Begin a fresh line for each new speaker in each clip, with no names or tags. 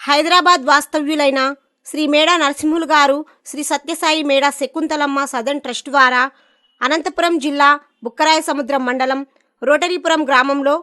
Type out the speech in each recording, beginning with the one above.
హైదరాబాద్ వాస్తవ్యులైన శ్రీ మేడా నరసింహులు గారు శ్రీ సత్యసాయి మేడా శకుంతలమ్మ సదన్ ట్రస్ట్ ద్వారా అనంతపురం జిల్లా బుక్కరాయ సముద్రం మండలం రోటరీపురం గ్రామంలో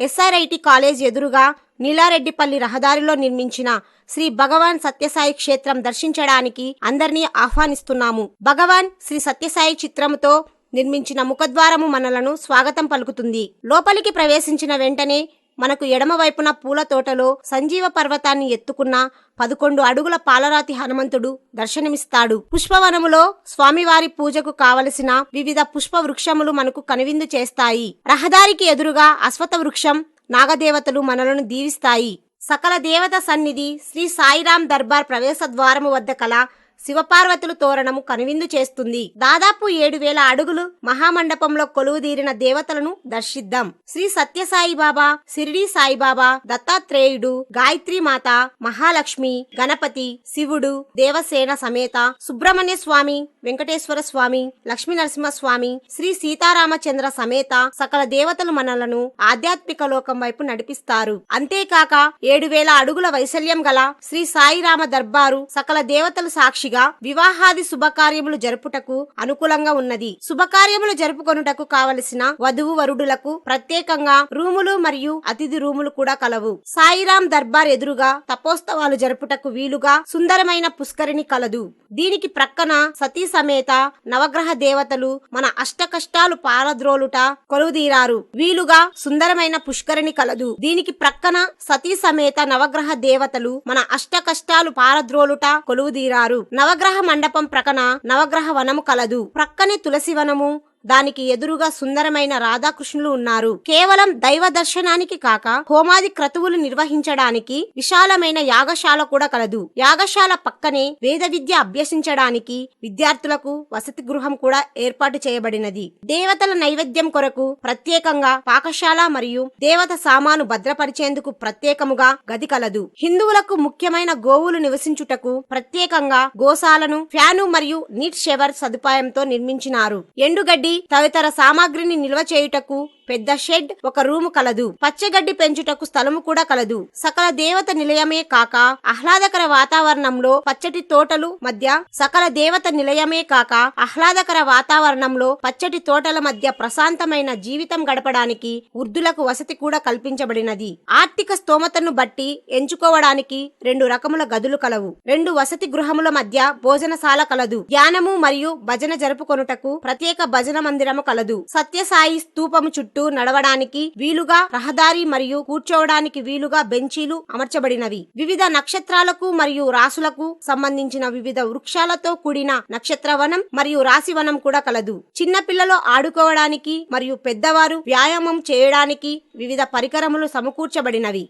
ఎస్ఆర్ఐటి కాలేజ్ ఎదురుగా నీలారెడ్డిపల్లి రహదారిలో నిర్మించిన శ్రీ భగవాన్ సత్యసాయి క్షేత్రం దర్శించడానికి అందరినీ ఆహ్వానిస్తున్నాము. భగవాన్ శ్రీ సత్యసాయి చిత్రముతో నిర్మించిన ముఖద్వారము మనలను స్వాగతం పలుకుతుంది. లోపలికి ప్రవేశించిన వెంటనే మనకు ఎడమవైపున పూల తోటలో సంజీవ పర్వతాన్ని ఎత్తుకున్న 11 అడుగుల పాలరాతి హనుమంతుడు దర్శనమిస్తాడు. పుష్పవనములో స్వామివారి పూజకు కావలసిన వివిధ పుష్ప వృక్షములు మనకు కనువిందు చేస్తాయి. రహదారికి ఎదురుగా అశ్వత్థ వృక్షం, నాగదేవతలు మనలను దీవిస్తాయి. సకల దేవత సన్నిధి శ్రీ సాయిరాం దర్బార్ ప్రవేశ ద్వారము వద్ద కల శివపార్వతులు తోరణము కనువిందు చేస్తుంది. దాదాపు 7,000 అడుగులు మహామండపంలో కొలువుదీరిన దేవతలను దర్శిద్దాం. శ్రీ సత్యసాయి బాబా, షిరిడి సాయిబాబా, దత్తాత్రేయుడు, గాయత్రి మాత, మహాలక్ష్మి, గణపతి, శివుడు, దేవసేన సమేత సుబ్రహ్మణ్య స్వామి, వెంకటేశ్వర స్వామి, లక్ష్మీ నరసింహస్వామి, శ్రీ సీతారామచంద్ర సమేత సకల దేవతలు మనలను ఆధ్యాత్మిక లోకం వైపు నడిపిస్తారు. అంతేకాక 7,000 అడుగుల వైశాల్యం గల శ్రీ సాయిరామ దర్బారు సకల దేవతలు సాక్షి వివాహాది శుభకార్యములు జరుపుటకు అనుకూలంగా ఉన్నది. శుభకార్యములు జరుపుకొనుటకు కావలసిన వధువు వరుడులకు ప్రత్యేకంగా రూములు మరియు అతిథి రూములు కూడా కలవు. సాయిరాం దర్బార్ ఎదురుగా తపోత్సవాలు జరుపుటకు వీలుగా సుందరమైన పుష్కరిణి కలదు. దీనికి ప్రక్కన సతీ సమేత నవగ్రహ దేవతలు మన అష్ట కష్టాలు పారద్రోలుట కొలువుదీరారు. వీలుగా సుందరమైన పుష్కరిణి కలదు. దీనికి ప్రక్కన సతీ సమేత నవగ్రహ దేవతలు మన అష్ట కష్టాలు పారద్రోలుట కొలువుదీరారు. నవగ్రహ మండపం ప్రక్కన నవగ్రహ వనము కలదు. ప్రక్కనే తులసి వనము, దానికి ఎదురుగా సుందరమైన రాధాకృష్ణులు ఉన్నారు. కేవలం దైవ దర్శనానికి కాక హోమాది క్రతువులు నిర్వహించడానికి విశాలమైన యాగశాల కూడా కలదు. యాగశాల పక్కనే వేద విద్య అభ్యసించడానికి విద్యార్థులకు వసతి గృహం కూడా ఏర్పాటు చేయబడినది. దేవతల నైవేద్యం కొరకు ప్రత్యేకంగా పాకశాల మరియు దేవత సామాను భద్రపరిచేందుకు ప్రత్యేకముగా గది కలదు. హిందువులకు ముఖ్యమైన గోవులు నివసించుటకు ప్రత్యేకంగా గోశాలను ఫ్యాను మరియు నీట్ షవర్ సదుపాయంతో నిర్మించినారు. ఎండుగడ్డి తదితర సామాగ్రిని నిల్వ చేయుటకు పెద్ద షెడ్, ఒక రూము కలదు. పచ్చగడ్డి పెంచుటకు స్థలము కూడా కలదు. సకల దేవత నిలయమే కాక ఆహ్లాదకర వాతావరణంలో పచ్చటి తోటలు పచ్చటి తోటల మధ్య ప్రశాంతమైన జీవితం గడపడానికి వృద్ధులకు వసతి కూడా కల్పించబడినది. ఆర్థిక స్తోమతను బట్టి ఎంచుకోవడానికి 2 రకముల గదులు కలవు. 2 వసతి గృహముల మధ్య భోజనశాల కలదు. ధ్యానము మరియు భజన జరుపుకొనుటకు ప్రత్యేక భజన మందిరము కలదు. సత్యసాయి స్తూపము చుట్టూ నడవడానికి వీలుగా రహదారి మరియు కూర్చోవడానికి వీలుగా బెంచీలు అమర్చబడినవి. వివిధ నక్షత్రాలకు మరియు రాసులకు సంబంధించిన వివిధ వృక్షాలతో కూడిన నక్షత్రవనం మరియు రాశివనం కూడా కలదు. చిన్న పిల్లలు ఆడుకోవడానికి మరియు పెద్దవారు వ్యాయామం చేయడానికి వివిధ పరికరములు సమకూర్చబడినవి.